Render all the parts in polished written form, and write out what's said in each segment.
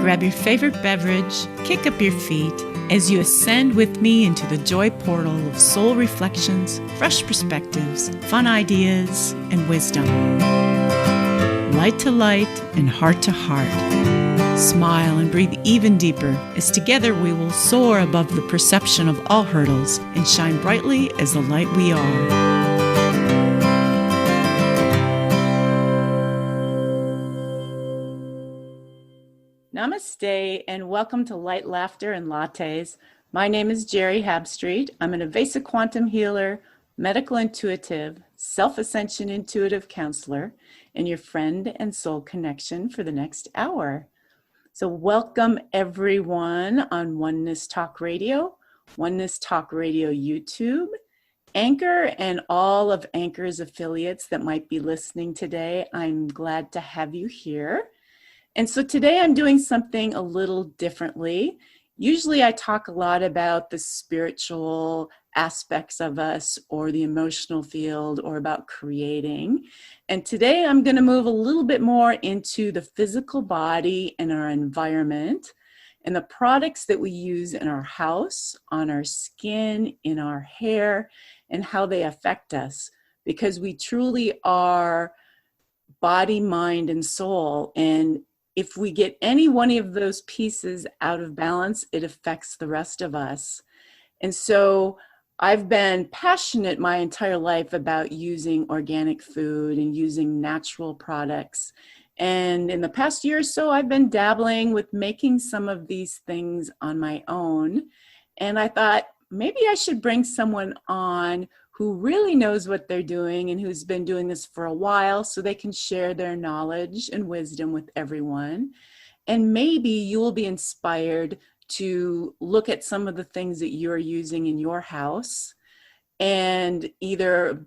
grab your favorite beverage, kick up your feet as you ascend with me into the joy portal of soul reflections, fresh perspectives, fun ideas, and wisdom. Light to light and heart to heart. Smile and breathe even deeper as together we will soar above the perception of all hurdles and shine brightly as the light we are. Namaste and welcome to Light, Laughter, and Lattes. My name is Geri Habstritt. I'm an Avesa quantum healer, medical intuitive, self-ascension intuitive counselor, and your friend and soul connection for the next hour. So welcome everyone on Oneness Talk Radio, Oneness Talk Radio YouTube, Anchor, and all of Anchor's affiliates that might be listening today. I'm glad to have you here. And so today I'm doing something a little differently. Usually I talk a lot about the spiritual aspects of us or the emotional field or about creating. And today I'm going to move a little bit more into the physical body and our environment and the products that we use in our house, on our skin, in our hair, and how they affect us. Because we truly are body, mind, and soul. And if we get any one of those pieces out of balance, it affects the rest of us. And so I've been passionate my entire life about using organic food and using natural products. And in the past year or so, I've been dabbling with making some of these things on my own. And I thought maybe I should bring someone on who really knows what they're doing and who's been doing this for a while so they can share their knowledge and wisdom with everyone. And maybe you will be inspired to look at some of the things that you're using in your house and either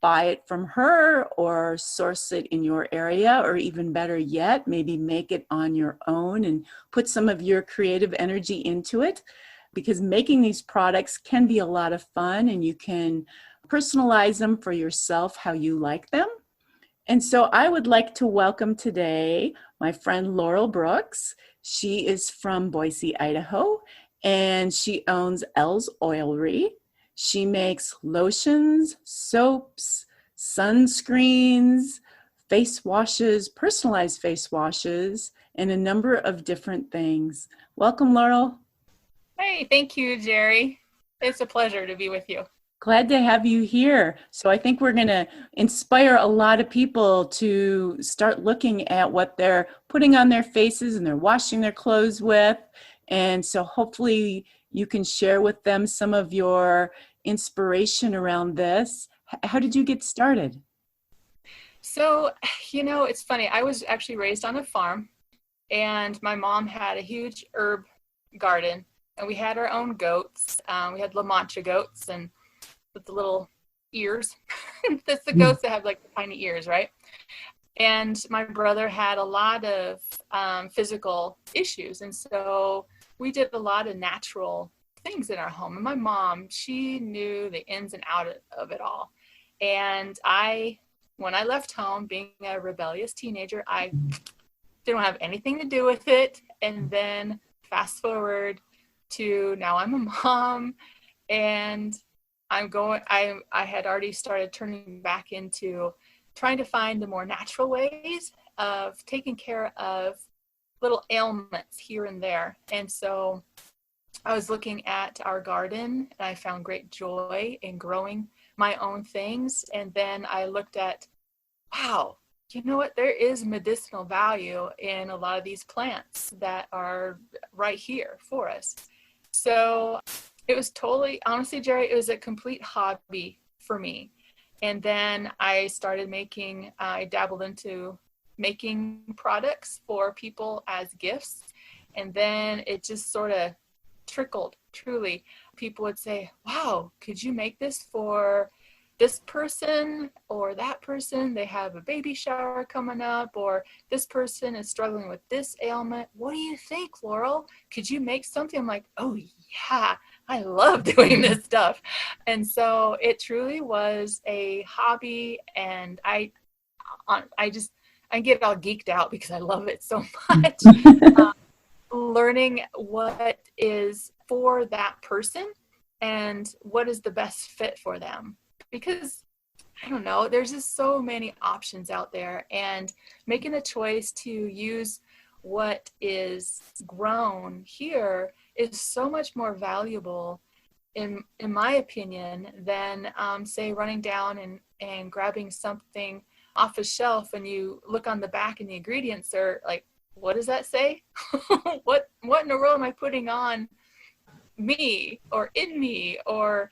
buy it from her or source it in your area, or even better yet, maybe make it on your own and put some of your creative energy into it. Because making these products can be a lot of fun and you can personalize them for yourself how you like them. And so I would like to welcome today my friend Laurel Brooks. She is from Boise, Idaho, and she owns L's Oilry. She makes lotions, soaps, sunscreens, face washes, personalized face washes, and a number of different things. Welcome, Laurel. Hey, thank you, Geri. It's a pleasure to be with you. Glad to have you here. So I think we're going to inspire a lot of people to start looking at what they're putting on their faces and they're washing their clothes with. And so hopefully you can share with them some of your inspiration around this. How did you get started? So, it's funny. I was actually raised on a farm and my mom had a huge herb garden. And we had our own goats. We had La Mancha goats and with the little ears. That's the goats that have like the tiny ears, right? And my brother had a lot of physical issues. And so we did a lot of natural things in our home. And my mom, she knew the ins and outs of it all. And when I left home, being a rebellious teenager, I didn't have anything to do with it. And then fast forward to now I'm a mom and I had already started turning back into trying to find the more natural ways of taking care of little ailments here and there. And so I was looking at our garden and I found great joy in growing my own things. And then I looked at, wow, you know what? There is medicinal value in a lot of these plants that are right here for us. So it was totally, honestly, Geri, it was a complete hobby for me. And then I started I dabbled into making products for people as gifts. And then it just sort of trickled, truly. People would say, wow, could you make this for this person or that person? They have a baby shower coming up, or this person is struggling with this ailment. What do you think, Laurel? Could you make something? I'm like, oh yeah, I love doing this stuff. And so it truly was a hobby, and I get all geeked out because I love it so much. learning what is for that person and what is the best fit for them. Because I don't know, there's just so many options out there, and making a choice to use what is grown here is so much more valuable in my opinion than say running down and grabbing something off a shelf and you look on the back and the ingredients are like, what does that say? what in the world am I putting on me or in me or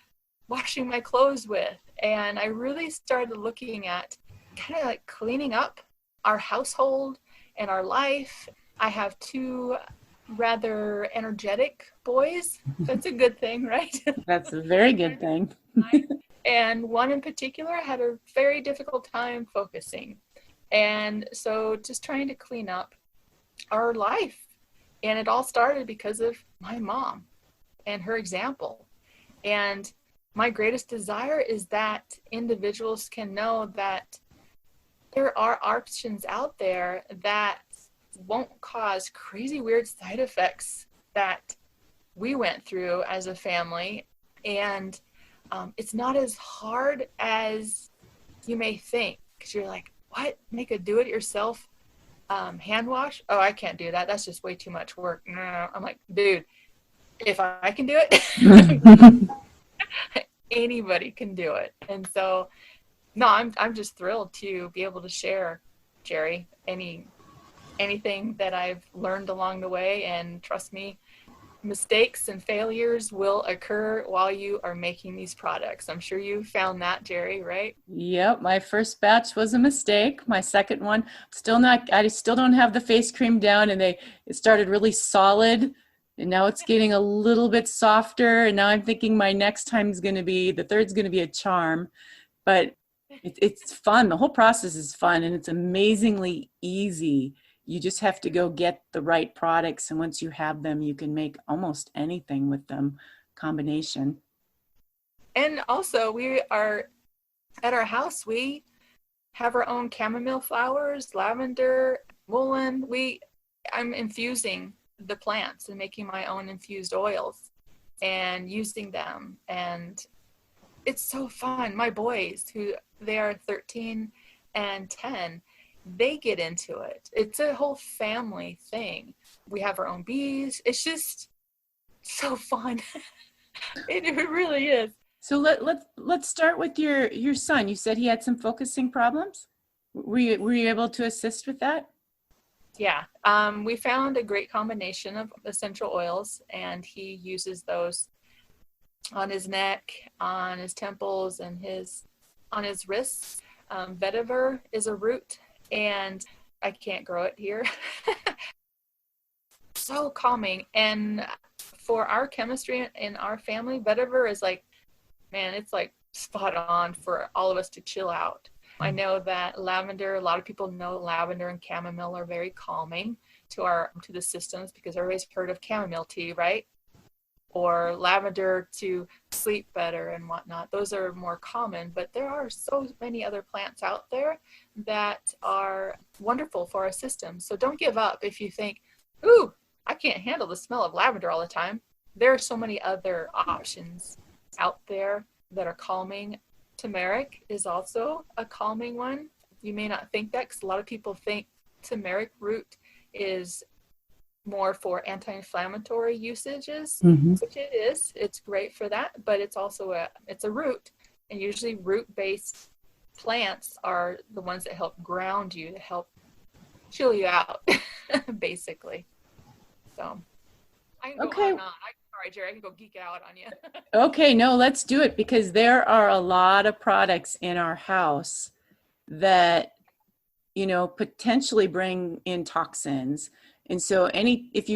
washing my clothes with? And I really started looking at kind of like cleaning up our household and our life. I have two rather energetic boys. That's a good thing, right? That's a very good thing. And one in particular had a very difficult time focusing. And so just trying to clean up our life. And it all started because of my mom and her example. And my greatest desire is that individuals can know that there are options out there that won't cause crazy weird side effects that we went through as a family. And it's not as hard as you may think, because you're like, what? Make a do-it-yourself hand wash? Oh, I can't do that. That's just way too much work. No. I'm like, dude, if I can do it, anybody can do it. And so, no, I'm just thrilled to be able to share, Geri, anything that I've learned along the way. And trust me, mistakes and failures will occur while you are making these products. I'm sure you found that, Geri, right? Yep, my first batch was a mistake. My second one, I still don't have the face cream down, and it started really solid, and now it's getting a little bit softer, and now I'm thinking my next the third's going to be a charm. But it's fun. The whole process is fun, and it's amazingly easy. You just have to go get the right products, and once you have them, you can make almost anything with them, combination. And also, we are at our house, we have our own chamomile flowers, lavender, woolen. I'm infusing the plants and making my own infused oils and using them. And it's so fun. My boys, they are 13 and 10, they get into it. It's a whole family thing. We have our own bees. It's just so fun. It really is. So let's start with your son. You said he had some focusing problems. Were you able to assist with that? Yeah. We found a great combination of essential oils, and he uses those on his neck, on his temples, and on his wrists. Vetiver is a root, and I can't grow it here. So calming. And for our chemistry in our family, vetiver is like, man, it's like spot on for all of us to chill out. I know that lavender, a lot of people know lavender and chamomile are very calming to the systems, because everybody's heard of chamomile tea, right? Or lavender to sleep better and whatnot. Those are more common, but there are so many other plants out there that are wonderful for our system. So don't give up if you think, ooh, I can't handle the smell of lavender all the time. There are so many other options out there that are calming. Turmeric is also a calming one. You may not think that, because a lot of people think turmeric root is more for anti-inflammatory usages, which it is. It's great for that, but it's also it's a root, and usually root-based plants are the ones that help ground you, to help chill you out, basically. So I can go on and on. Sorry, Geri, I can go geek out on you. Okay, no, let's do it, because there are a lot of products in our house that, potentially bring in toxins. And so if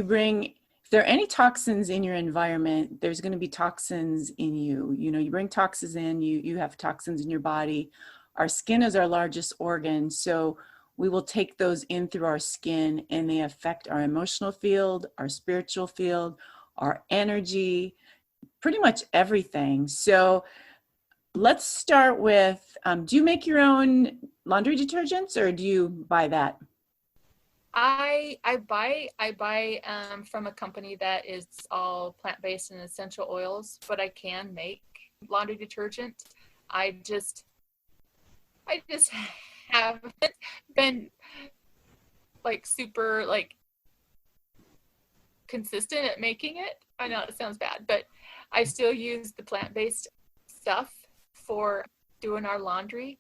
there are any toxins in your environment, there's going to be toxins in you. You bring toxins in, you have toxins in your body. Our skin is our largest organ, so we will take those in through our skin, and they affect our emotional field, our spiritual field, our energy, pretty much everything. So let's start with, do you make your own laundry detergents, or do you buy that? I buy from a company that is all plant-based and essential oils, but I can make laundry detergent. I just haven't been like super like consistent at making it. I know it sounds bad, but I still use the plant-based stuff for doing our laundry,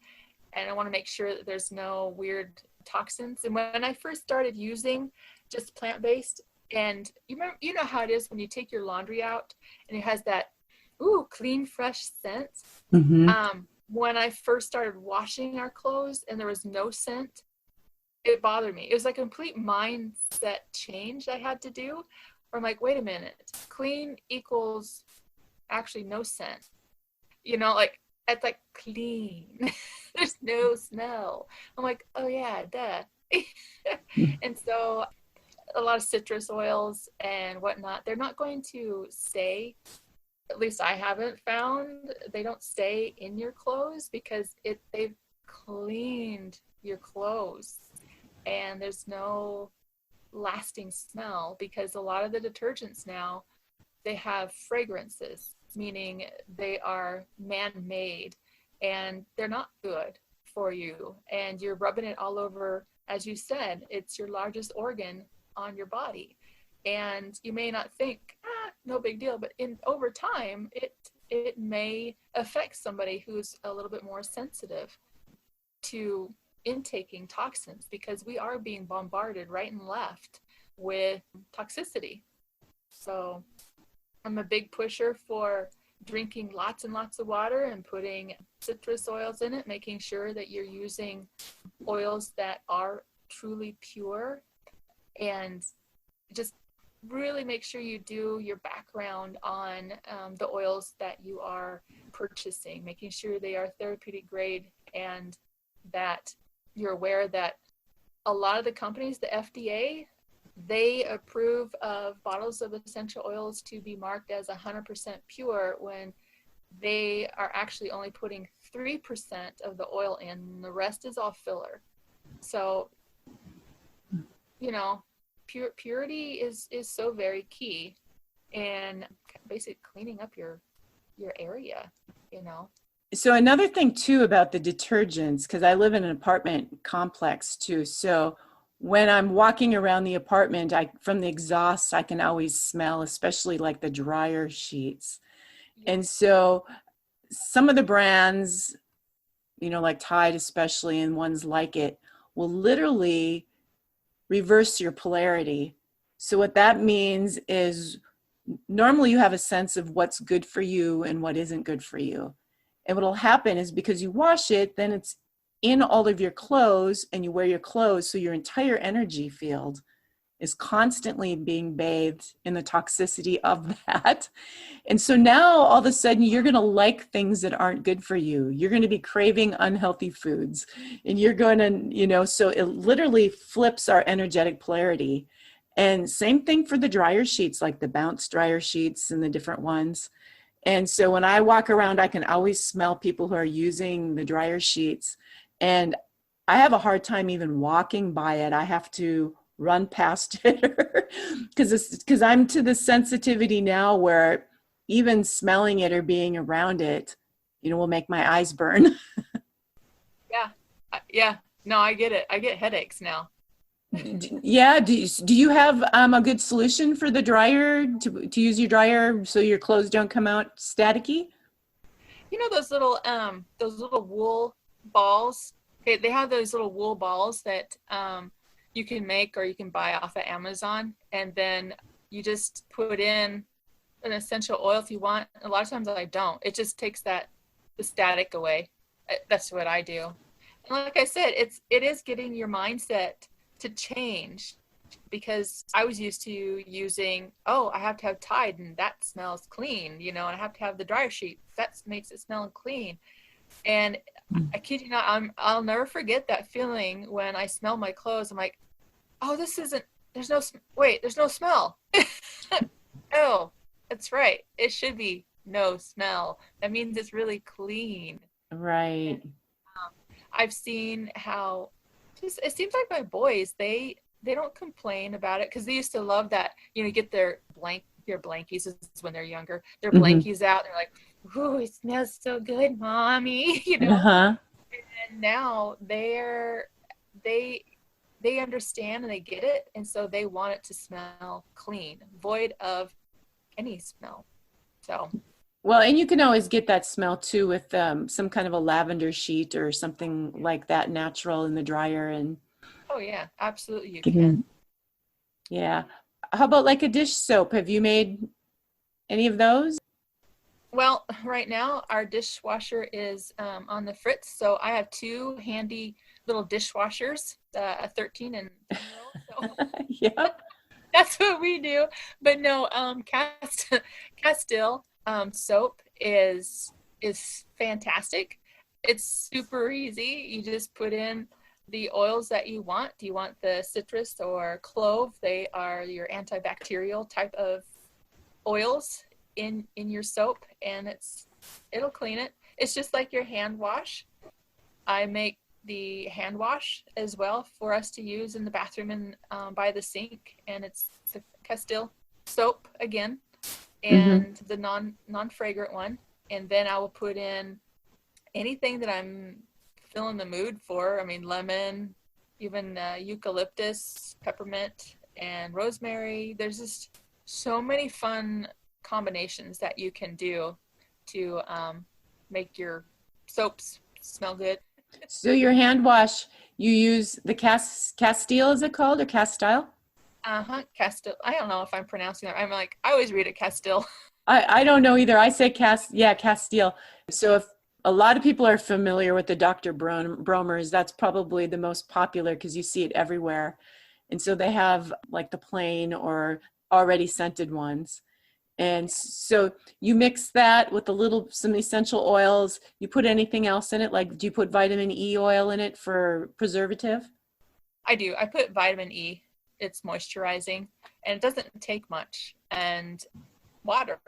and I want to make sure that there's no weird toxins. And when I first started using just plant-based, and you know how it is when you take your laundry out and it has that clean, fresh scent. Mm-hmm. When I first started washing our clothes and there was no scent, it bothered me. It was like a complete mindset change I had to do. Where I'm like, wait a minute, clean equals actually no scent. Like it's like clean. There's no smell. I'm like, oh yeah, duh. And so a lot of citrus oils and whatnot, they're not going to stay. At least I haven't found they don't stay in your clothes because they've cleaned your clothes, and there's no lasting smell because a lot of the detergents now, they have fragrances, meaning they are man-made and they're not good for you, and you're rubbing it all over. As you said, it's your largest organ on your body, and you may not think no big deal, but over time it may affect somebody who's a little bit more sensitive to intaking toxins, because we are being bombarded right and left with toxicity. So I'm a big pusher for drinking lots and lots of water and putting citrus oils in it, making sure that you're using oils that are truly pure, and just really make sure you do your background on the oils that you are purchasing, making sure they are therapeutic grade, and that you're aware that a lot of the companies, the FDA, they approve of bottles of essential oils to be marked as 100% pure when they are actually only putting 3% of the oil in, and the rest is all filler. So, purity is so very key, and basically cleaning up your area. So another thing too about the detergents, because I live in an apartment complex too. So when I'm walking around the apartment, from the exhaust, I can always smell, especially like the dryer sheets. And so some of the brands, like Tide especially, and ones like it, will literally reverse your polarity. So what that means is normally you have a sense of what's good for you and what isn't good for you. And what'll happen is because you wash it, then it's in all of your clothes, and you wear your clothes, so your entire energy field is constantly being bathed in the toxicity of that. And so now all of a sudden you're going to like things that aren't good for you. You're going to be craving unhealthy foods, and you're going to, so it literally flips our energetic polarity. And same thing for the dryer sheets, like the Bounce dryer sheets and the different ones. And so when I walk around, I can always smell people who are using the dryer sheets, and I have a hard time even walking by it. I have to run past it because I'm to the sensitivity now where even smelling it or being around it, will make my eyes burn. Yeah. No, I get it. I get headaches now. Yeah. Do you have a good solution for the dryer to use your dryer so your clothes don't come out staticky? Those little wool balls. Okay, they have those little wool balls that you can make or you can buy off of Amazon, and then you just put in an essential oil if you want. A lot of times I don't. It just takes the static away. That's what I do. And like I said, it is getting your mindset to change, because I was used to using, I have to have Tide and that smells clean, and I have to have the dryer sheet that makes it smell clean. And I kid you not, I'll never forget that feeling when I smell my clothes. I'm like, there's no smell. Oh, that's right. It should be no smell. That means it's really clean. Right. And, I've seen how it seems like my boys, they they don't complain about it because they used to love that, you know, get their blankies when they're younger, their Mm-hmm. blankies out. They're like, "Ooh, it smells so good, mommy," you know. Uh-huh. And now they they understand and they get it, and so they want it to smell clean, void of any smell. So, Well, and you can always get that smell too with some kind of a lavender sheet or something like that natural in the dryer and oh yeah, absolutely you can. getting, yeah. How about like a dish soap? Have you made any of those? Well, right now our dishwasher is on the fritz, so I have two handy little dishwashers, a 13 and 10-year-old. So Yep. that's what we do. But no, Castile soap is fantastic. It's super easy. You just put in the oils that you want. Do you want the citrus or clove? They are your antibacterial type of oils in your soap, and it'll clean it. It's just like your hand wash. I make the hand wash as well for us to use in the bathroom and by the sink, and it's the Castile soap again, Mm-hmm. and the non-fragrant one. And then I will put in anything that I'm feeling the mood for. I mean, lemon, even eucalyptus, peppermint, and rosemary. There's just so many fun combinations that you can do to make your soaps smell good. So your hand wash, you use the Castile, is it called, or Castile? Castile. I don't know if I'm pronouncing that. I'm like, I always read it Castile. I don't know either. I say yeah, Castile. So if a lot of people are familiar with the Dr. Bromers, that's probably the most popular because you see it everywhere. And so they have like the plain or already scented ones. And Yeah, so you mix that with some essential oils. You put anything else in it? Like, do you put vitamin E oil in it for preservative? I do. I put vitamin E. It's moisturizing, and it doesn't take much. And water,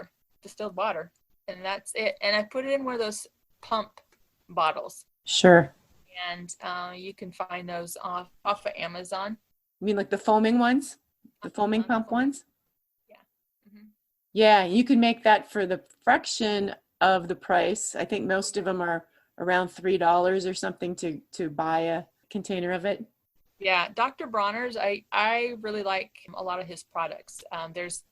distilled water, and that's it. And I put it in one of those pump bottles, Sure. and you can find those off of Amazon. You mean like the foaming ones? The foaming The pump foaming, ones? yeah. Hmm. Yeah, you can make that for the fraction of the price. I think most of them are around $3 or something to buy a container of it. Yeah, Dr. Bronner's, I really like a lot of his products. There's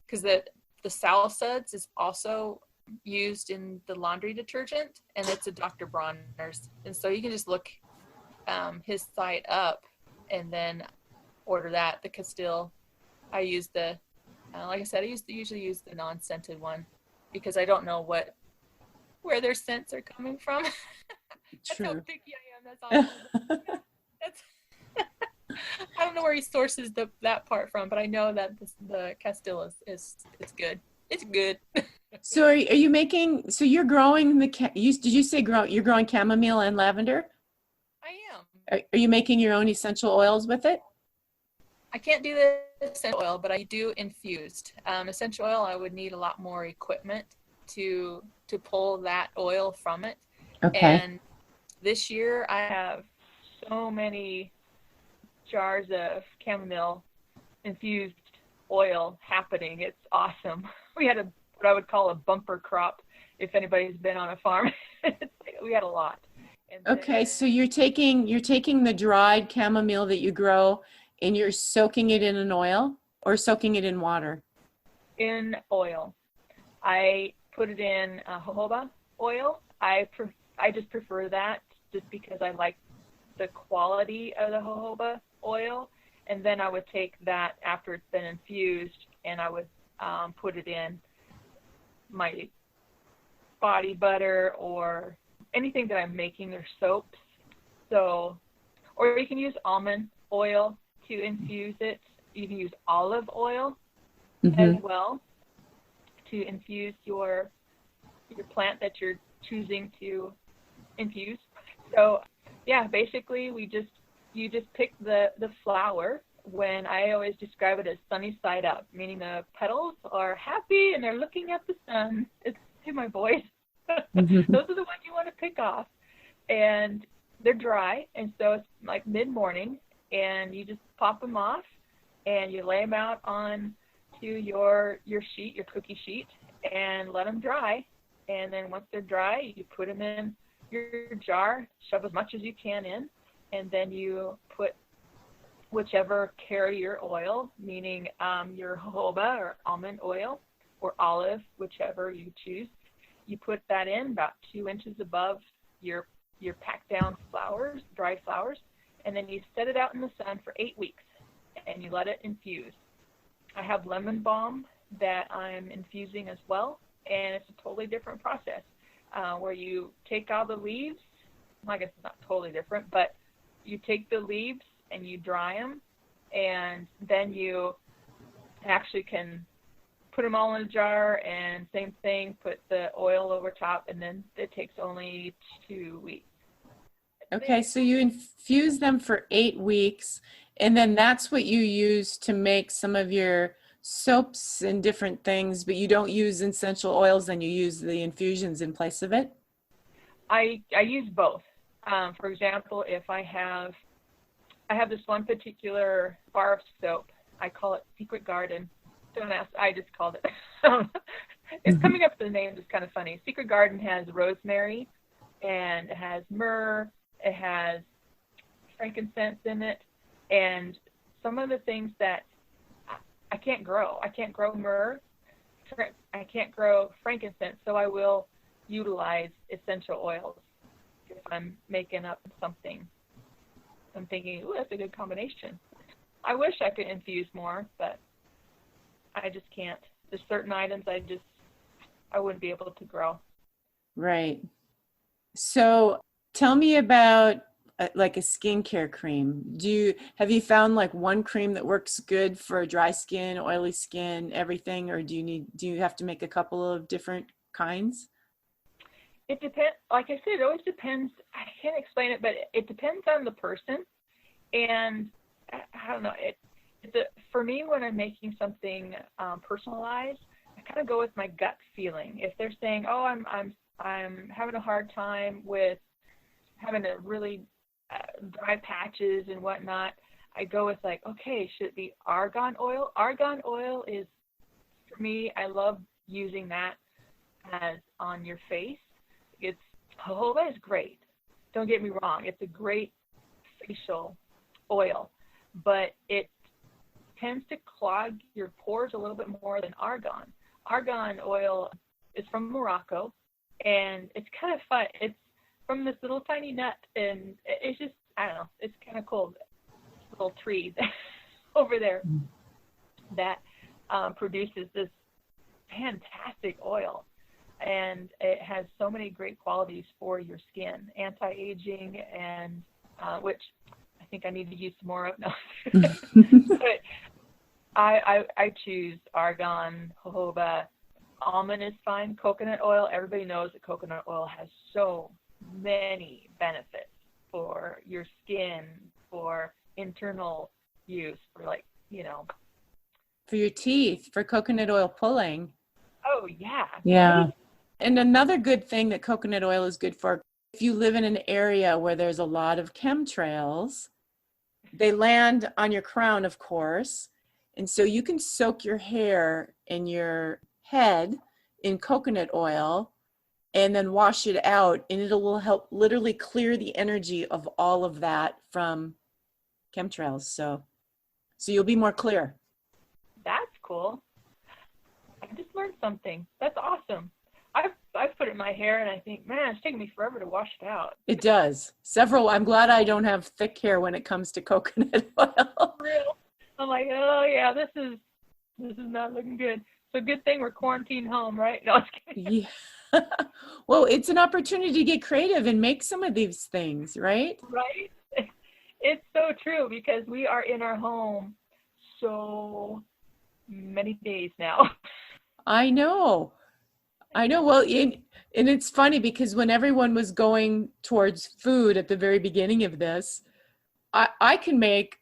because the Sal Suds is also used in the laundry detergent, and it's a Dr. Bronner's, and so you can just look his site up and then order that. The Castile, I use the like I said, usually use the non-scented one because I don't know where their scents are coming from. That's how True. picky I am. That's awful. But that's I don't know where he sources that part from, but I know that the Castile is good. It's good. So are you making, so you're growing did you say you're growing chamomile and lavender? I am. Are you making your own essential oils with it? I can't do the essential oil, but I do infused. Essential oil, I would need a lot more equipment to pull that oil from it. Okay. And this year, I have so many jars of chamomile infused oil happening. It's awesome. We had what I would call a bumper crop. If anybody's been on a farm, we had a lot. And Okay, then so you're taking the dried chamomile that you grow and you're soaking it in an oil or soaking it in water. in oil, I put it in jojoba oil. I just prefer that just because I like the quality of the jojoba oil. And then I would take that after it's been infused, and I would put it in my body butter or anything that I'm making, or soaps. So, or you can use almond oil to infuse it. You can use olive oil as Mm-hmm. well to infuse your plant that you're choosing to infuse. So yeah, basically you just pick the flower. When I always describe it as sunny side up, meaning the petals are happy and they're looking at the sun. It's to my boys. Mm-hmm. Those are the ones you want to pick off, and they're dry, and so it's like mid-morning, and you just pop them off, and you lay them out on to your sheet, your cookie sheet, and let them dry. And then once they're dry, you put them in your jar, shove as much as you can in, and then you put whichever carrier oil, meaning your jojoba or almond oil or olive, whichever you choose. You put that in about 2 inches above your packed down flowers, dried flowers, and then you set it out in the sun for 8 weeks, and you let it infuse. I have lemon balm that I'm infusing as well, and it's a totally different process where you take all the leaves. Well, I guess it's not totally different, but you take the leaves and you dry them, and then you actually can put them all in a jar, and same thing, put the oil over top, and then it takes only 2 weeks. Okay, so you infuse them for 8 weeks, and then that's what you use to make some of your soaps and different things, but you don't use essential oils, and you use the infusions in place of it? I use both. For example, if I have this one particular bar of soap, I call it Secret Garden. Don't ask, I just called it. It's coming up with the name, it's kind of funny. Secret Garden has rosemary, and it has myrrh, it has frankincense in it, and some of the things that I can't grow. I can't grow myrrh, I can't grow frankincense, so I will utilize essential oils if I'm making up something. I'm thinking, ooh, that's a good combination. I wish I could infuse more, but I just can't. There's certain items I wouldn't be able to grow. Right. So tell me about like a skincare cream. Have you found like one cream that works good for dry skin, oily skin, everything, or do you have to make a couple of different kinds? It depends. Like I said, it always depends. I can't explain it, but it depends on the person. And I don't know. For me, when I'm making something personalized, I kind of go with my gut feeling. If they're saying, "Oh, I'm having a hard time with having a really dry patches and whatnot," I go with like, okay, should it be argan oil? Argan oil is, for me, I love using that as on your face. That is great. Don't get me wrong. It's a great facial oil, but it tends to clog your pores a little bit more than argan. Argan oil is from Morocco, and it's kind of fun. It's from this little tiny nut, and it's just, I don't know, it's kind of cool. Little tree over there that produces this fantastic oil, and it has so many great qualities for your skin, anti-aging, and which I think I need to use some more of now. But I choose argan, jojoba, almond is fine, coconut oil. Everybody knows that coconut oil has so many benefits for your skin, for internal use, for For your teeth, for coconut oil pulling. Oh, yeah. Yeah. And another good thing that coconut oil is good for, if you live in an area where there's a lot of chemtrails, they land on your crown, of course. And so you can soak your hair and your head in coconut oil and then wash it out, and it will help literally clear the energy of all of that from chemtrails. So you'll be more clear. That's cool. I just learned something. That's awesome. I've put it in my hair, and I think, man, it's taking me forever to wash it out. It does. I'm glad I don't have thick hair when it comes to coconut oil. Real. I'm like, oh yeah, this is not looking good. So good thing we're quarantined home, right? No, I was kidding. Yeah. Well, it's an opportunity to get creative and make some of these things, right? Right. It's so true, because we are in our home so many days now. I know. Well, and it's funny because when everyone was going towards food at the very beginning of this, I can make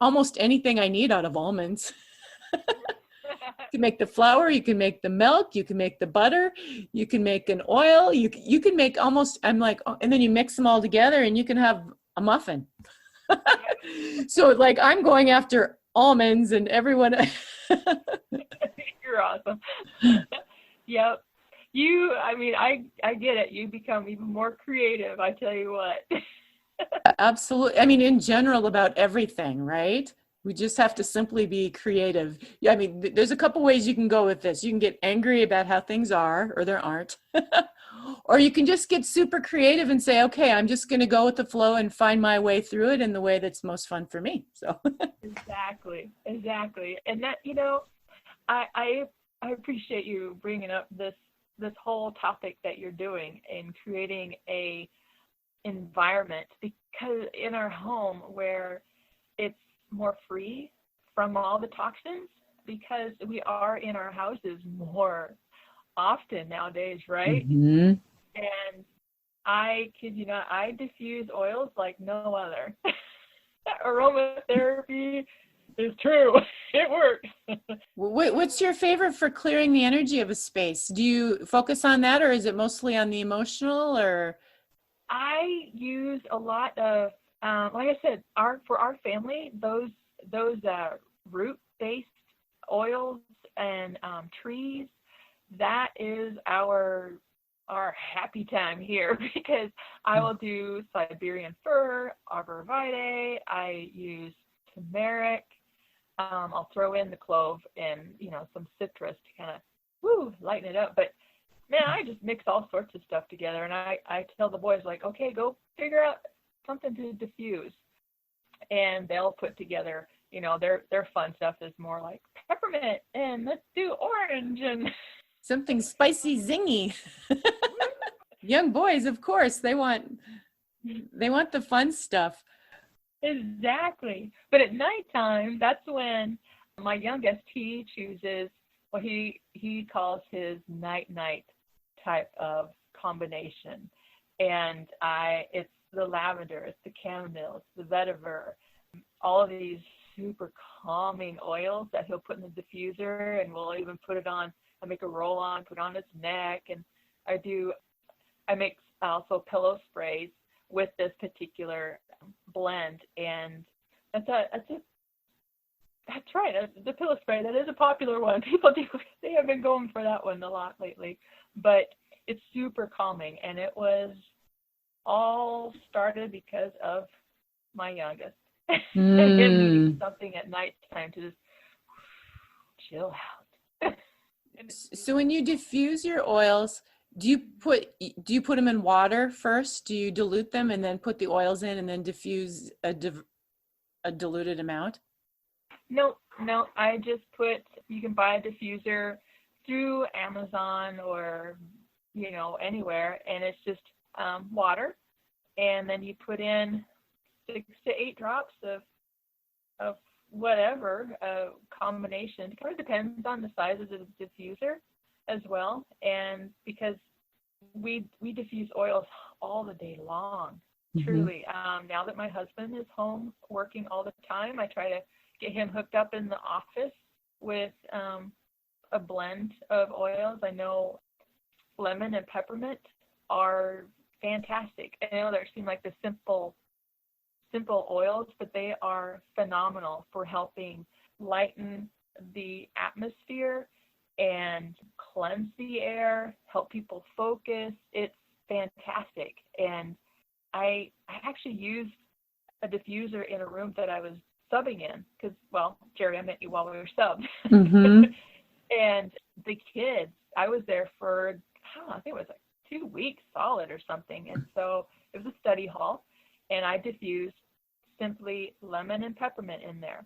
almost anything I need out of almonds. You can make the flour, you can make the milk, you can make the butter, you can make an oil, you can make almost, I'm like, and then you mix them all together and you can have a muffin. So like I'm going after almonds and everyone. You're awesome. Yep. I mean, I get it. You become even more creative, I tell you what. Absolutely. I mean, in general, about everything, right? We just have to simply be creative. Yeah, I mean, there's a couple ways you can go with this. You can get angry about how things are or there aren't. Or you can just get super creative and say, okay, I'm just going to go with the flow and find my way through it in the way that's most fun for me. So, Exactly. Exactly. And that, I appreciate you bringing up this whole topic that you're doing in creating a environment, because in our home where it's more free from all the toxins, because we are in our houses more often nowadays, right? mhm. And I kid you not, I diffuse oils like no other. Aromatherapy is true. It works. What's your favorite for clearing the energy of a space? Do you focus on that or is it mostly on the emotional or? I use a lot of, like I said, for our family, those root-based oils and trees. That is our happy time here because I will do Siberian fir, arborvitae. I use turmeric. I'll throw in the clove and some citrus to kind of lighten it up. But man, I just mix all sorts of stuff together, and I tell the boys like, okay, go figure out something to diffuse, and they'll put together. Their fun stuff is more like peppermint and let's do orange and Something spicy, zingy. Young boys, of course, they want the fun stuff. exactly. But at nighttime, that's when my youngest he chooses what he calls his night type of combination, and it's the lavender, it's the chamomile, it's the vetiver, all of these super calming oils that he'll put in the diffuser, and we'll even put it on. I make a roll on, put it on his neck, and I make also pillow sprays with this particular blend, and that's right. The pillow spray, that is a popular one. They have been going for that one a lot lately, but it's super calming, and it was all started because of my youngest. And him needing something at nighttime to just chill out. So when you diffuse your oils, do you put them in water first? Do you dilute them and then put the oils in and then diffuse a diluted amount? No, I just you can buy a diffuser through Amazon or, anywhere, and it's just water, and then you put in 6 to 8 drops of whatever combination. It kind of depends on the size of the diffuser as well, and because we diffuse oils all the day long, truly. Now that my husband is home working all the time, I try to get him hooked up in the office with a blend of oils. I know lemon and peppermint are fantastic. I know they seem like the simple oils, but they are phenomenal for helping lighten the atmosphere and cleanse the air, help people focus. It's fantastic. And I actually used a diffuser in a room that I was subbing in because, well, Geri, I met you while we were subbed. And the kids, I was there for, I think it was like 2 weeks solid or something. And so it was a study hall, and I diffused simply lemon and peppermint in there.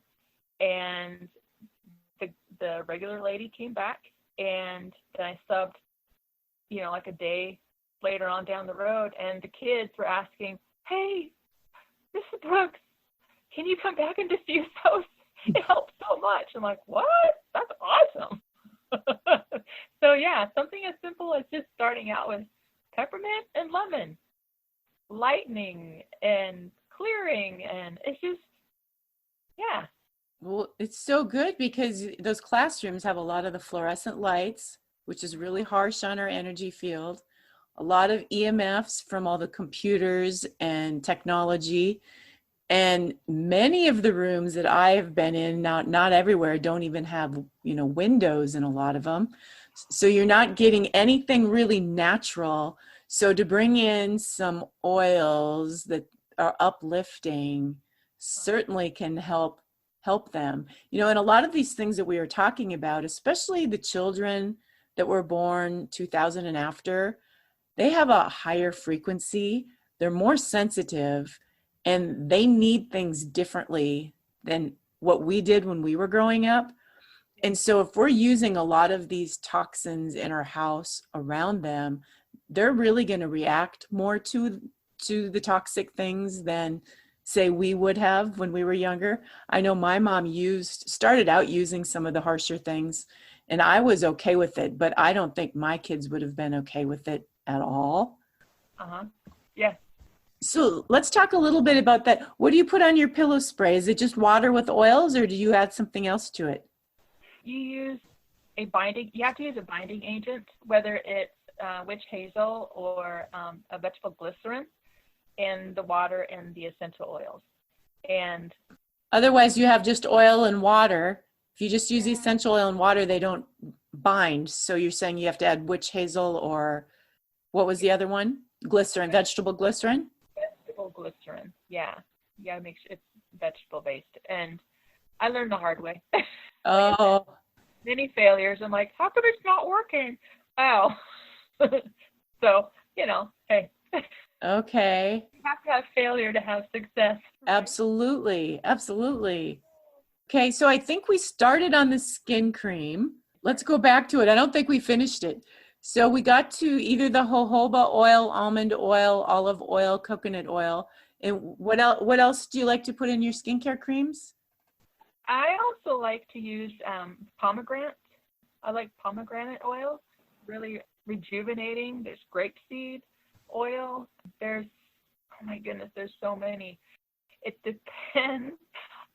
And the regular lady came back, and then I subbed, like a day later on down the road, and the kids were asking, hey, Mrs. Brooks, can you come back and diffuse those? It helps so much. I'm like, what? That's awesome. So yeah, something as simple as just starting out with peppermint and lemon, lightening and clearing, and it's just, yeah. Well, it's so good because those classrooms have a lot of the fluorescent lights, which is really harsh on our energy field, a lot of EMFs from all the computers and technology. And many of the rooms that I have been in, not everywhere, don't even have, windows in a lot of them. So you're not getting anything really natural. So to bring in some oils that are uplifting certainly can help them. And a lot of these things that we are talking about, especially the children that were born 2000 and after, they have a higher frequency. They're more sensitive, and they need things differently than what we did when we were growing up. And so if we're using a lot of these toxins in our house around them, they're really going to react more to the toxic things than say we would have when we were younger. I know my mom started out using some of the harsher things, and I was okay with it, but I don't think my kids would have been okay with it at all. Yeah. So let's talk a little bit about that. What do you put on your pillow spray? Is it just water with oils, or do you add something else to it? You use you have to use a binding agent, whether it's witch hazel or a vegetable glycerin in the water and the essential oils. And otherwise you have just oil and water. If you just use the essential oil and water, they don't bind. So you're saying you have to add witch hazel, or what was the other one? Glycerin, vegetable glycerin? Vegetable glycerin, yeah. You gotta make sure it's vegetable based. And I learned the hard way. Oh. Many failures. I'm like, how come it's not working? Oh. So, hey. Okay. You have to have failure to have success. Right? Absolutely. Absolutely. Okay, so I think we started on the skin cream. Let's go back to it. I don't think we finished it. So we got to either the jojoba oil, almond oil, olive oil, coconut oil. And what else do you like to put in your skincare creams? I also like to use pomegranate. I like pomegranate oil, really rejuvenating. There's grapeseed oil. There's, oh my goodness, there's so many. It depends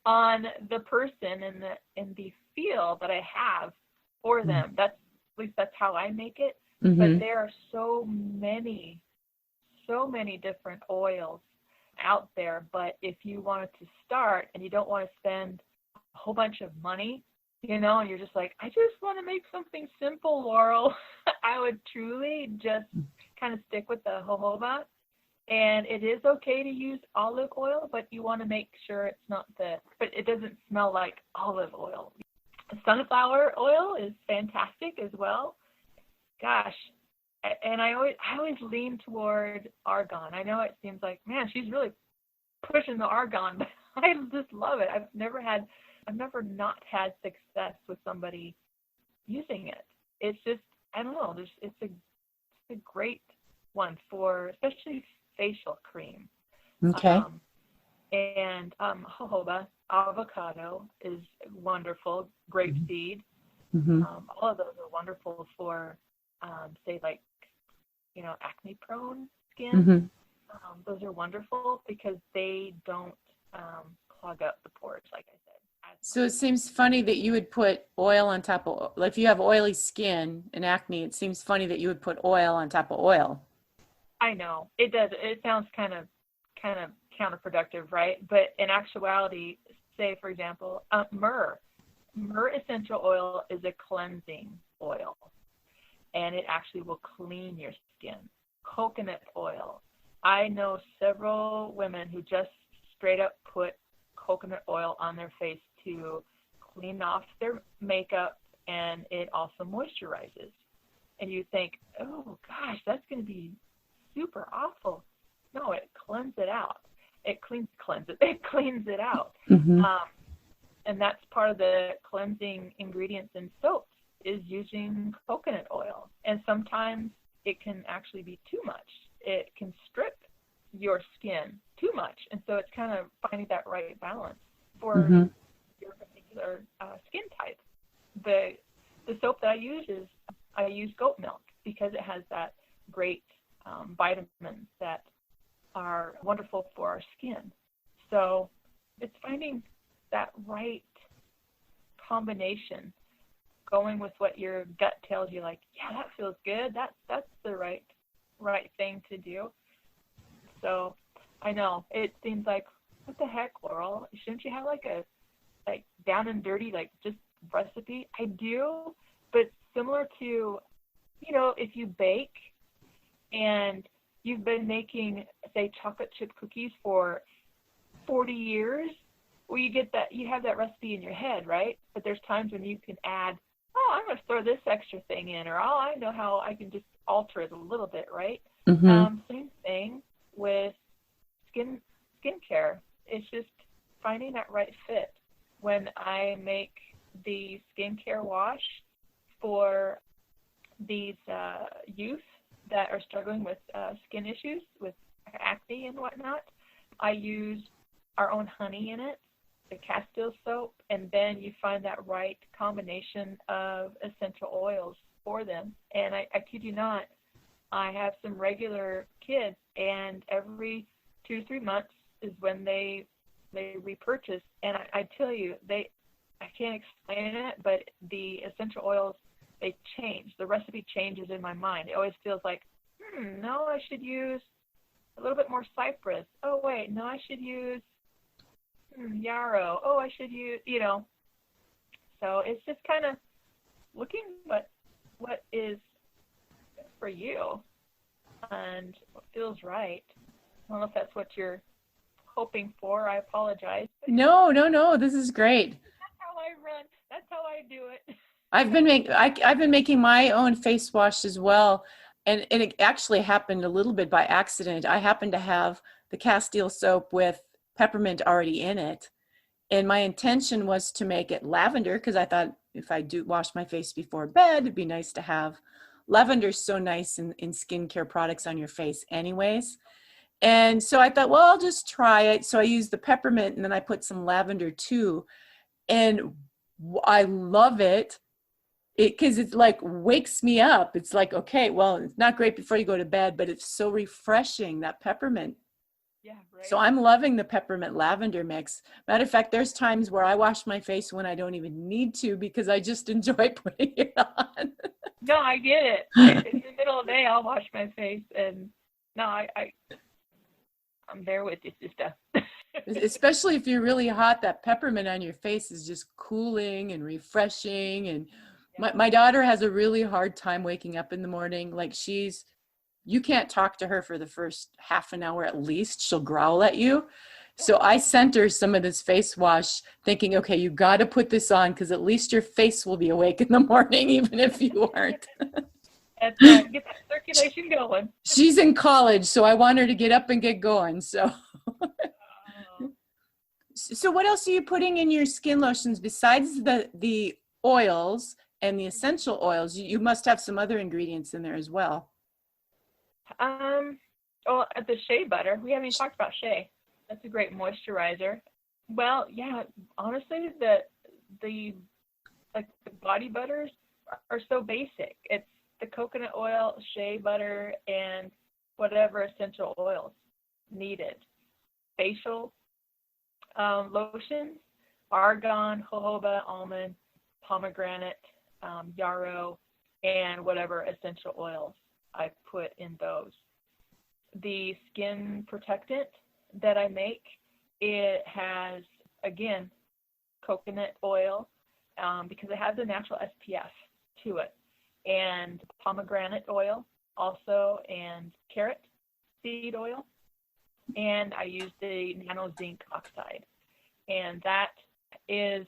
on the person and the feel that I have for them. At least that's how I make it. Mm-hmm. But there are so many different oils out there. But if you wanted to start and you don't want to spend a whole bunch of money, and you're just like, I just want to make something simple, Laurel, I would truly just kind of stick with the jojoba. And it is okay to use olive oil, but you want to make sure it's not but it doesn't smell like olive oil. Sunflower oil is fantastic as well. Gosh, and I always lean toward argon. I know it seems like, man, she's really pushing the argon, but I just love it. I've never not had success with somebody using it. It's just, I don't know, it's a great one for especially facial cream. Okay. And jojoba, avocado is wonderful. Grapeseed, all of those are wonderful for, say, like, acne prone skin. Mm-hmm. Those are wonderful because they don't clog up the pores, like I said. So it seems funny that you would put oil on top of, like, if you have oily skin and acne, it seems funny that you would put oil on top of oil. I know it does. It sounds kind of counterproductive, right? But in actuality, say for example, myrrh essential oil is a cleansing oil, and it actually will clean your skin. Coconut oil. I know several women who just straight up put coconut oil on their face to clean off their makeup, and it also moisturizes. And you think, oh gosh, that's going to be super awful. No, it cleans it out. It cleans it out. Mm-hmm. And that's part of the cleansing ingredients in soaps is using coconut oil. And sometimes it can actually be too much. It can strip your skin too much. And so it's kind of finding that right balance for your particular skin type. The soap that I use goat milk because it has that great vitamins that are wonderful for our skin. So it's finding that right combination, going with what your gut tells you, like, yeah, that feels good. That's the right thing to do. So I know it seems like what the heck, Laurel? Shouldn't you have like a down and dirty just recipe? I do, but similar to, if you bake and you've been making, say, chocolate chip cookies for 40 years, well, you have that recipe in your head, right? But there's times when you can add, oh, I'm going to throw this extra thing in, or oh, I know how I can just alter it a little bit, right? Mm-hmm. Same thing with skincare. It's just finding that right fit. When I make the skincare wash for these youth that are struggling with skin issues, with acne and whatnot, I use our own honey in it, the Castile soap, and then you find that right combination of essential oils for them. And I kid you not, I have some regular kids, and every 2 to 3 months is when they repurchase. And I tell you, I can't explain it, but the essential oils, they change. The recipe changes in my mind. It always feels like, no, I should use a little bit more cypress. Oh, wait, no, I should use yarrow. Oh, I should use, So it's just kind of looking what is good for you and what feels right. I don't know if that's what you're hoping for. I apologize. No, this is great. That's how I run. That's how I do it. I've been making my own face wash as well, and it actually happened a little bit by accident. I happened to have the Castile soap with peppermint already in it, and my intention was to make it lavender because I thought if I do wash my face before bed, it'd be nice to have lavender's so nice in skincare products on your face anyways. And so I thought, well, I'll just try it. So I used the peppermint and then I put some lavender too. And I love it. Because it's like wakes me up. It's like, okay, well, it's not great before you go to bed, but it's so refreshing, that peppermint. Yeah, right. So I'm loving the peppermint lavender mix. Matter of fact, there's times where I wash my face when I don't even need to because I just enjoy putting it on. No, I get it. In the middle of the day, I'll wash my face, and no, I'm there with you, sister. Especially if you're really hot, that peppermint on your face is just cooling and refreshing. And my daughter has a really hard time waking up in the morning. Like you can't talk to her for the first half an hour at least. She'll growl at you. So I sent her some of this face wash thinking, okay, you got to put this on because at least your face will be awake in the morning, even if you aren't. And get that circulation going. She's in college, so I want her to get up and get going. So what else are you putting in your skin lotions besides the oils and the essential oils? You must have some other ingredients in there as well. Well, the Shea Butter, we haven't even talked about Shea. That's a great moisturizer. Well, yeah, honestly, the body butters are so basic. It's the coconut oil, Shea Butter, and whatever essential oils needed. Facial lotions, argan, jojoba, almond, pomegranate, yarrow, and whatever essential oils I put in those. The skin protectant that I make, it has, again, coconut oil because it has a natural SPF to it, and pomegranate oil also, and carrot seed oil, and I use the nano zinc oxide, and that is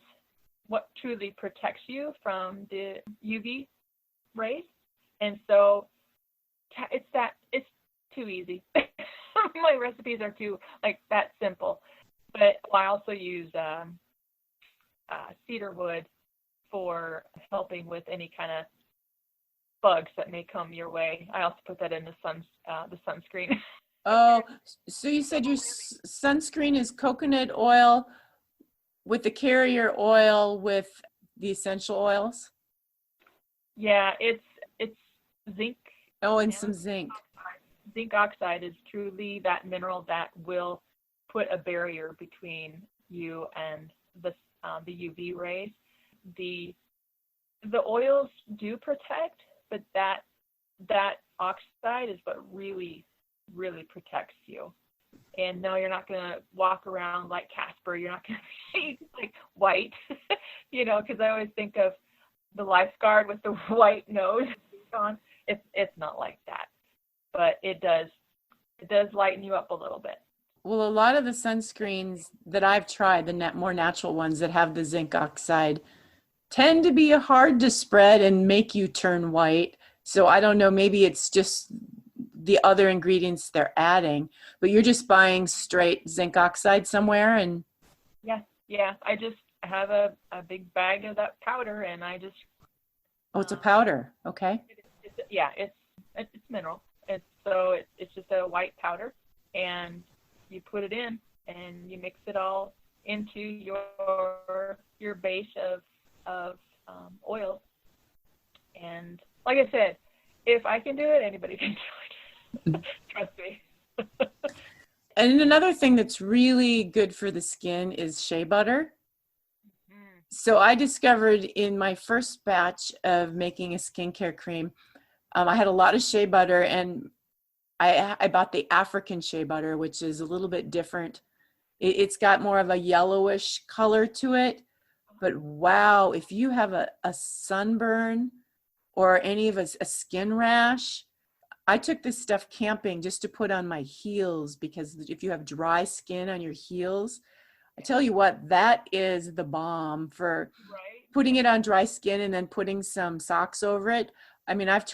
what truly protects you from the UV rays. And so it's too easy. My recipes are too that simple. But I also use cedar wood for helping with any kind of bugs that may come your way. I also put that in the sunscreen. Oh, so you said your sunscreen is coconut oil with the carrier oil with the essential oils? Yeah, it's zinc. Oh, and some zinc. Zinc oxide is truly that mineral that will put a barrier between you and the UV rays. The oils do protect, but that oxide is what really, really protects you. And no, you're not going to walk around like Casper. You're not going to be like white, because I always think of the lifeguard with the white nose on. It's not like that, but it does lighten you up a little bit. Well, a lot of the sunscreens that I've tried, the more natural ones that have the zinc oxide, tend to be hard to spread and make you turn white. So I don't know, maybe it's just the other ingredients they're adding, but you're just buying straight zinc oxide somewhere and. Yeah. I just have a big bag of that powder, and I just. Oh, it's a powder. Okay. It's mineral. It's just a white powder, and you put it in and you mix it all into your base of oil. And like I said, if I can do it, anybody can do it. Trust me. And another thing that's really good for the skin is shea butter. So I discovered in my first batch of making a skincare cream, I had a lot of shea butter, and I bought the African shea butter, which is a little bit different. It's got more of a yellowish color to it. But wow, if you have a sunburn or any of a skin rash, I took this stuff camping just to put on my heels, because if you have dry skin on your heels, I tell you what, that is the bomb for putting it on dry skin and then putting some socks over it. I mean, I've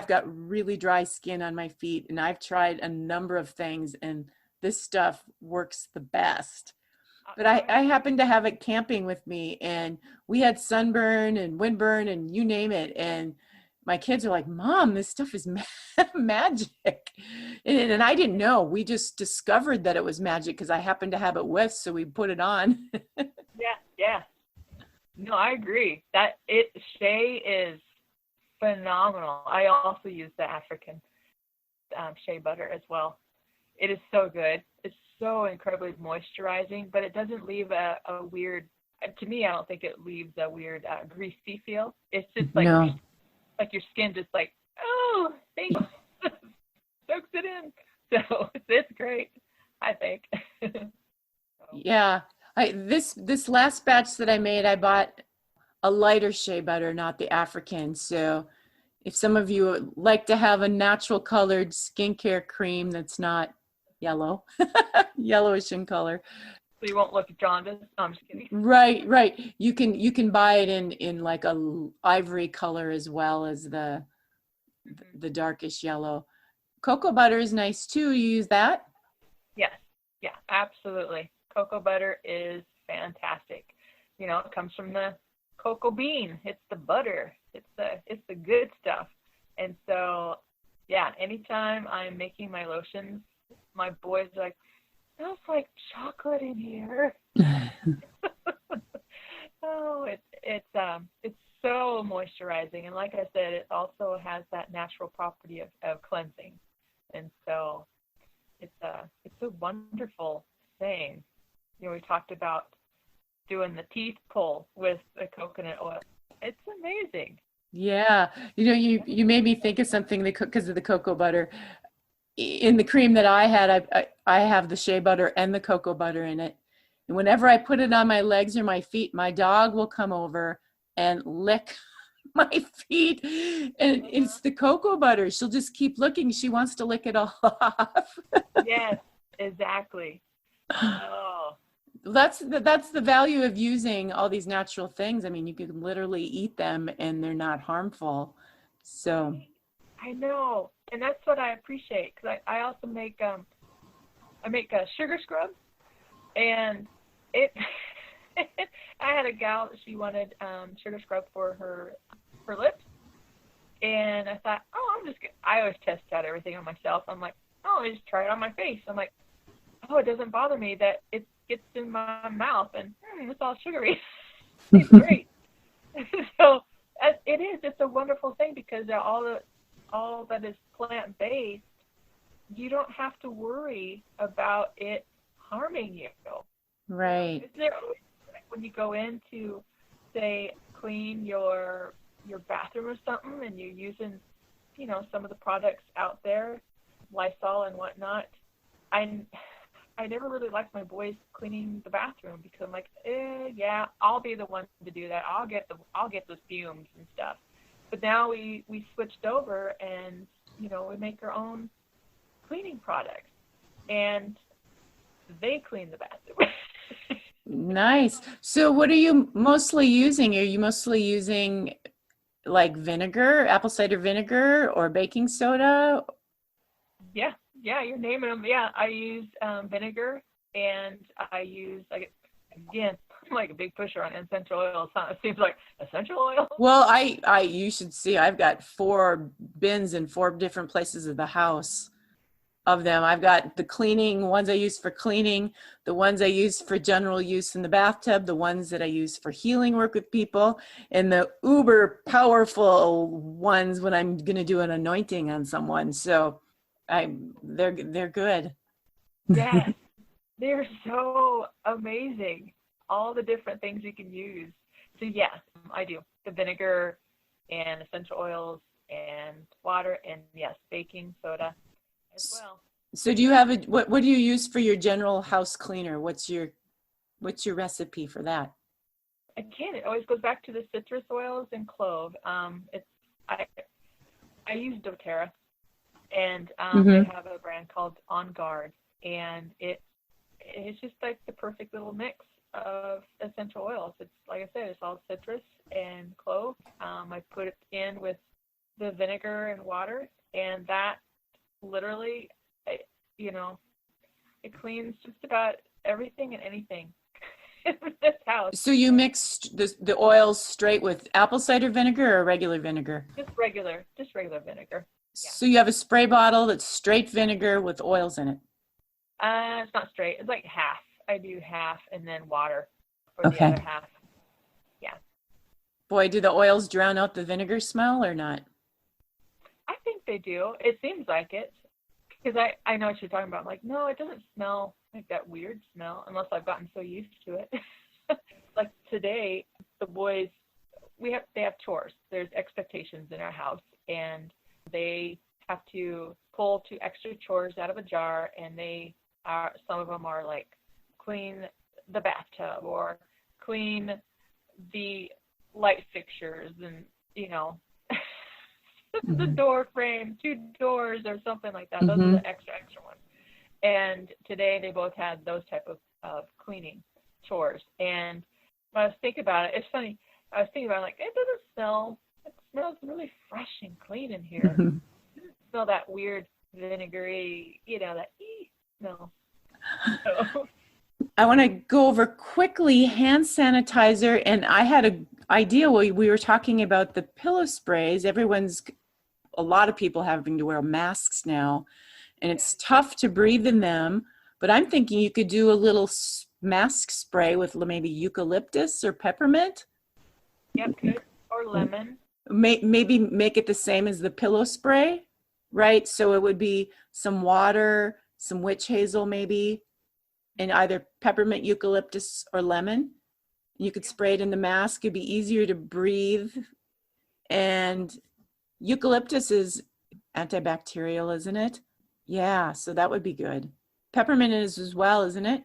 got really dry skin on my feet, and I've tried a number of things, and this stuff works the best. But I happened to have it camping with me, and we had sunburn and windburn and you name it. And my kids are like, Mom, this stuff is magic. And I didn't know. We just discovered that it was magic because I happened to have it with, so we put it on. Yeah. No, I agree. Shea is phenomenal. I also use the African shea butter as well. It is so good. It's so incredibly moisturizing, but it doesn't leave a weird, to me, I don't think it leaves a weird greasy feel. It's just like, No. like your skin just like, oh, thanks. Soaks it in. So it's great, I think. Yeah. This last batch that I made, I bought a lighter shea butter, not the African. So if some of you would like to have a natural colored skincare cream that's not yellow, yellowish in color. So you won't look jaundiced. No, I'm just kidding. Right. You can buy it in like a ivory color as well as the darkish yellow. Cocoa butter is nice too. You use that? Yes. Yeah, absolutely. Cocoa butter is fantastic. It comes from the cocoa bean. It's the butter. It's the good stuff. And so, yeah, anytime I'm making my lotions, my boys are like, smells like chocolate in here. Oh, it's so moisturizing, and like I said, it also has that natural property of cleansing, and so it's a wonderful thing. We talked about doing the teeth pull with the coconut oil. It's amazing. Yeah, you made me think of something because of the cocoa butter. In the cream that I had, I have the shea butter and the cocoa butter in it. And whenever I put it on my legs or my feet, my dog will come over and lick my feet. And it's the cocoa butter. She'll just keep looking. She wants to lick it all off. Yes, exactly. Oh. That's the value of using all these natural things. I mean, you can literally eat them and they're not harmful. So I know, and that's what I appreciate, because I also make a sugar scrub, and I had a gal that she wanted sugar scrub for her lips, and I thought, I always test out everything on myself. I'm like, I just try it on my face. I'm like, it doesn't bother me that it gets in my mouth and it's all sugary. It's great. So it's a wonderful thing, because all that is plant-based, you don't have to worry about it harming you. right. When you go in to, say, clean your bathroom or something, and you're using, some of the products out there, Lysol and whatnot, I never really liked my boys cleaning the bathroom because I'm like, yeah, I'll be the one to do that. I'll get the fumes and stuff. But now we switched over, and you know, we make our own cleaning products, and they clean the bathroom. Nice. So what are you mostly using? Are you mostly using like vinegar, apple cider vinegar, or baking soda? Yeah, you're naming them. Yeah, I use vinegar, and I use, like, again, I'm like a big pusher on essential oils. Huh? It seems like essential oils. Well, you should see, I've got 4 bins in 4 different places of the house of them. I've got the cleaning ones I use for cleaning, the ones I use for general use in the bathtub, the ones that I use for healing work with people, and the uber powerful ones when I'm going to do an anointing on someone. So they're good. Yes, they're so amazing. All the different things you can use. So yeah, I do the vinegar and essential oils and water, and yes, baking soda as well. So do you have what do you use for your general house cleaner? What's your recipe for that? Again, it always goes back to the citrus oils and clove. I use doTERRA, and they have a brand called On Guard, and it's just like the perfect little mix of essential oils. It's like I said, it's all citrus and clove. I put it in with the vinegar and water, and that literally, it cleans just about everything and anything in this house. So you mixed the oils straight with apple cider vinegar or regular vinegar? Just regular vinegar. Yeah. So you have a spray bottle that's straight vinegar with oils in it? It's not straight. It's like half. I do half and then water for the other half. Yeah. Boy, do the oils drown out the vinegar smell or not? I think they do. It seems like it. Because I know what you're talking about. I'm like, no, it doesn't smell like that weird smell unless I've gotten so used to it. Like today, the boys, they have chores. There's expectations in our house, and they have to pull 2 extra chores out of a jar, and some of them are like clean the bathtub or clean the light fixtures and, the door frame, 2 doors or something like that. Those are the extra ones. And today they both had those type of cleaning chores. And when I was thinking about it, it's funny. I was thinking about it, like, it doesn't smell. It smells really fresh and clean in here. It doesn't smell that weird vinegary, that smell. So. I want to go over quickly hand sanitizer, and I had an idea we were talking about the pillow sprays. A lot of people having to wear masks now, and it's tough to breathe in them, but I'm thinking you could do a little mask spray with maybe eucalyptus or peppermint. Yep, good. Or lemon. Maybe make it the same as the pillow spray, right? So it would be some water, some witch hazel maybe, and either peppermint, eucalyptus, or lemon. You could spray it in the mask. It'd be easier to breathe. And eucalyptus is antibacterial, isn't it? Yeah, so that would be good. Peppermint is as well, isn't it?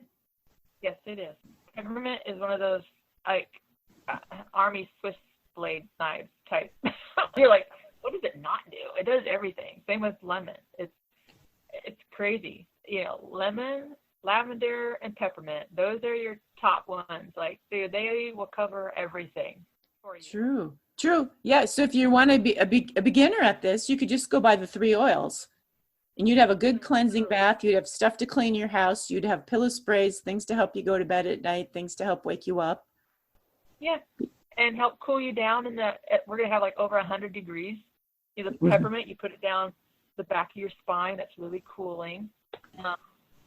Yes, it is. Peppermint is one of those like army Swiss blade knives type. You're like, what does it not do? It does everything. Same with lemon. It's crazy. Lemon, lavender, and peppermint. Those are your top ones. Like they will cover everything for you. True. Yeah. So if you want to be a beginner at this, you could just go buy the 3 oils, and you'd have a good cleansing bath. You'd have stuff to clean your house. You'd have pillow sprays, things to help you go to bed at night, things to help wake you up. Yeah, and help cool you down. We're gonna have like over 100 degrees. The peppermint, you put it down the back of your spine. That's really cooling.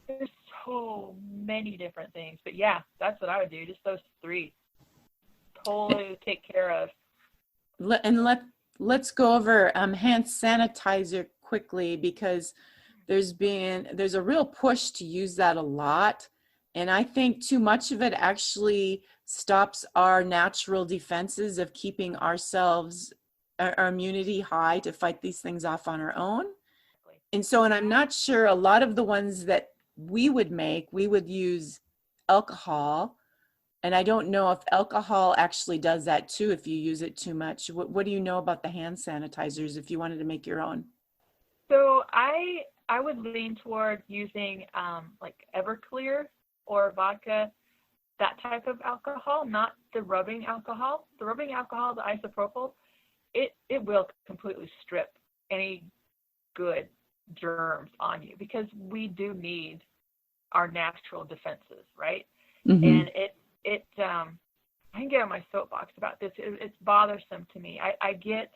There's so many different things, but yeah, that's what I would do. Just those 3, totally take care of. Let's go over hand sanitizer quickly, because there's a real push to use that a lot, and I think too much of it actually stops our natural defenses of keeping our immunity high to fight these things off on our own. And I'm not sure a lot of the ones that we would use alcohol. And I don't know if alcohol actually does that too, if you use it too much. What do you know about the hand sanitizers if you wanted to make your own? So I would lean toward using like Everclear or vodka, that type of alcohol, not the rubbing alcohol. The rubbing alcohol, the isopropyl, it will completely strip any good germs on you, because we do need our natural defenses, right? Mm-hmm. And I can get on my soapbox about this. It's bothersome to me. I get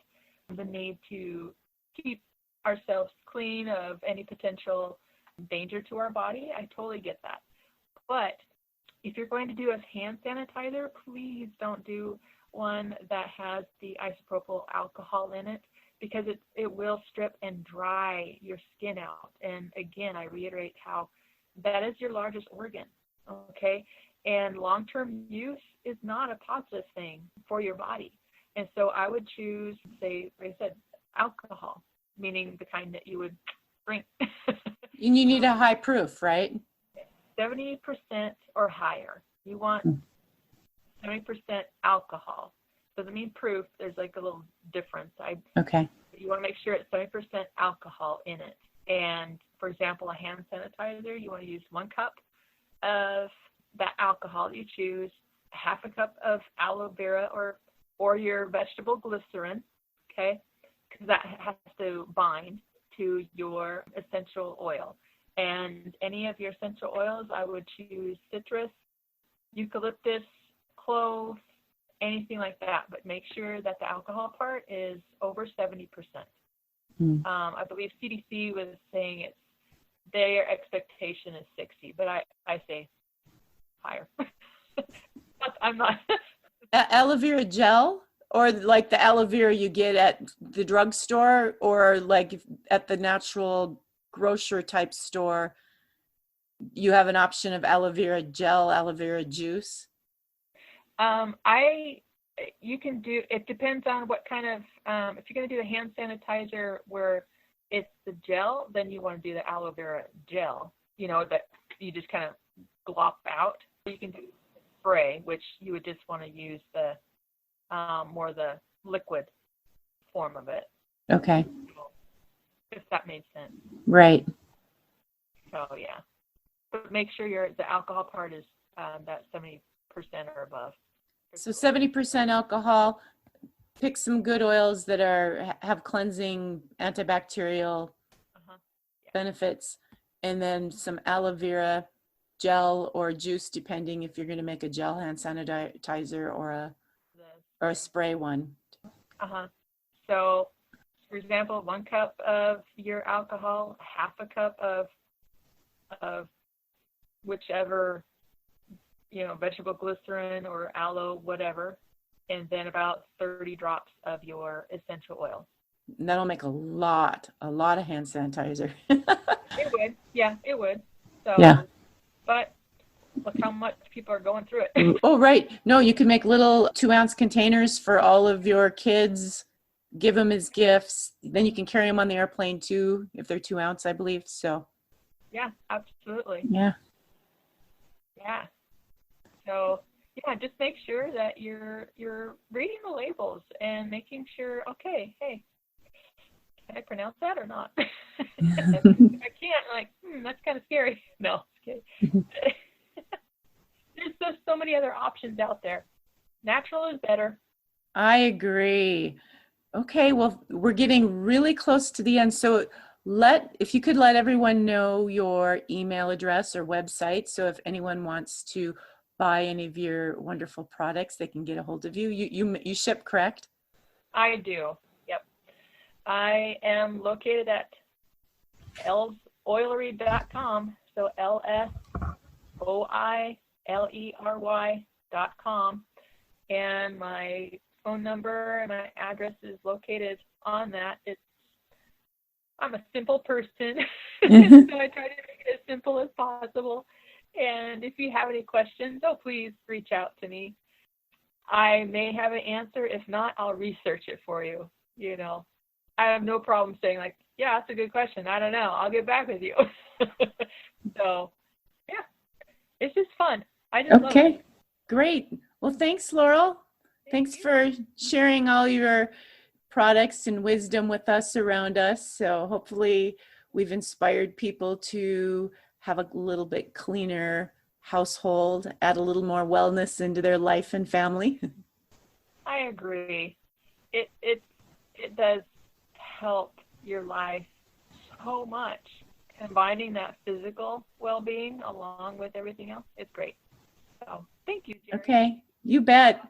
the need to keep ourselves clean of any potential danger to our body. I totally get that. But if you're going to do a hand sanitizer, please don't do one that has the isopropyl alcohol in it, because it will strip and dry your skin out. And again, I reiterate how that is your largest organ, okay? And long-term use is not a positive thing for your body. And so I would choose, say, like I said, alcohol, meaning the kind that you would drink. And you need a high proof, right? 70% or higher. You want 70% alcohol. Doesn't mean proof. There's like a little difference. Okay. You want to make sure it's 70% alcohol in it. And for example, a hand sanitizer, you want to use 1 cup of that alcohol that you choose, half a cup of aloe vera or your vegetable glycerin, okay? Because that has to bind to your essential oil. And any of your essential oils, I would choose citrus, eucalyptus, clove, anything like that. But make sure that the alcohol part is over 70%. I believe CDC was saying their expectation is 60, but I say higher. I'm not. Aloe vera gel, or like the aloe vera you get at the drugstore, or like at the natural grocer type store, you have an option of aloe vera gel, aloe vera juice? You can do, it depends on what kind of, if you're going to do the hand sanitizer where it's the gel, then you want to do the aloe vera gel, that you just kind of glop out. You can do spray, which you would just want to use the more the liquid form of it. Okay. If that made sense. Right. So yeah, but make sure the alcohol part is that 70% or above. So 70% alcohol. Pick some good oils that have cleansing, antibacterial benefits, and then some aloe vera gel or juice, depending if you're going to make a gel hand sanitizer or a spray one. So, for example, 1 cup of your alcohol, half a cup of whichever, vegetable glycerin or aloe, whatever, and then about 30 drops of your essential oil. And that'll make a lot of hand sanitizer. It would. Yeah, it would. So, yeah. But look how much people are going through it. Oh, right. No, you can make little 2-ounce containers for all of your kids, give them as gifts. Then you can carry them on the airplane too, if they're 2 ounce, I believe. So. Yeah, absolutely. Yeah. Yeah. So, yeah, just make sure that you're reading the labels and making sure, okay, hey, can I pronounce that or not? If I can't, like, that's kind of scary. No, it's kidding. There's just so many other options out there. Natural is better. I agree. Okay, well, we're getting really close to the end. So if you could let everyone know your email address or website, so if anyone wants to buy any of your wonderful products, they can get a hold of you. You ship, correct? I do. Yep. I am located at Oilry.com. So LSOILERY.com. And my phone number and my address is located on that. I'm a simple person, so I try to make it as simple as possible. And if you have any questions, please reach out to me. I may have an answer. If not, I'll research it for you. I have no problem saying like, yeah, that's a good question. I don't know. I'll get back with you. So, yeah, it's just fun. I just love it. Okay, great. Well, thanks, Laurel. Thanks for sharing all your products and wisdom with us around us. So hopefully we've inspired people to have a little bit cleaner household, add a little more wellness into their life and family. I agree. It does help your life so much. Combining that physical well-being along with everything else, it's great. So thank you, Geri. Okay, you bet.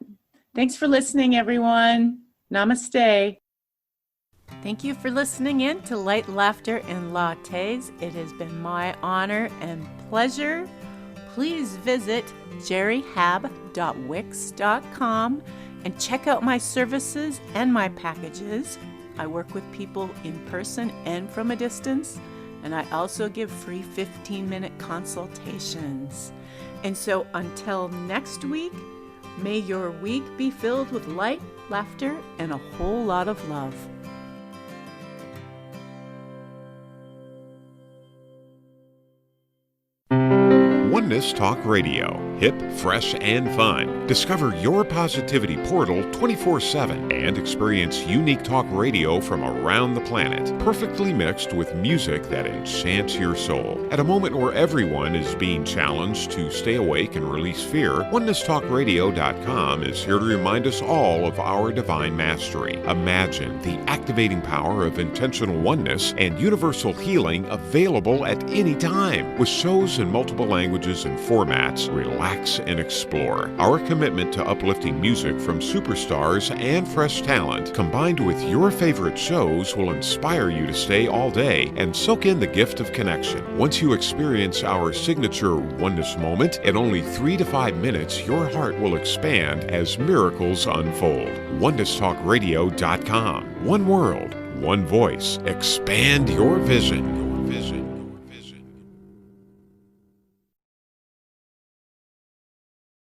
Thanks for listening, everyone. Namaste. Thank you for listening in to Light, Laughter, and Lattes. It has been my honor and pleasure. Please visit gerihab.wix.com and check out my services and my packages. I work with people in person and from a distance, and I also give free 15-minute consultations. And so until next week, may your week be filled with light, laughter, and a whole lot of love. Oneness Talk Radio. Hip, fresh, and fun. Discover your positivity portal 24/7 and experience unique talk radio from around the planet, perfectly mixed with music that enchants your soul. At a moment where everyone is being challenged to stay awake and release fear, OnenessTalkRadio.com is here to remind us all of our divine mastery. Imagine the activating power of intentional oneness and universal healing available at any time. With shows in multiple languages and formats, relax and explore. Our commitment to uplifting music from superstars and fresh talent, combined with your favorite shows, will inspire you to stay all day and soak in the gift of connection. Once you experience our signature oneness moment, in only 3 to 5 minutes, your heart will expand as miracles unfold. OnenessTalkRadio.com. One world, one voice. Expand your vision.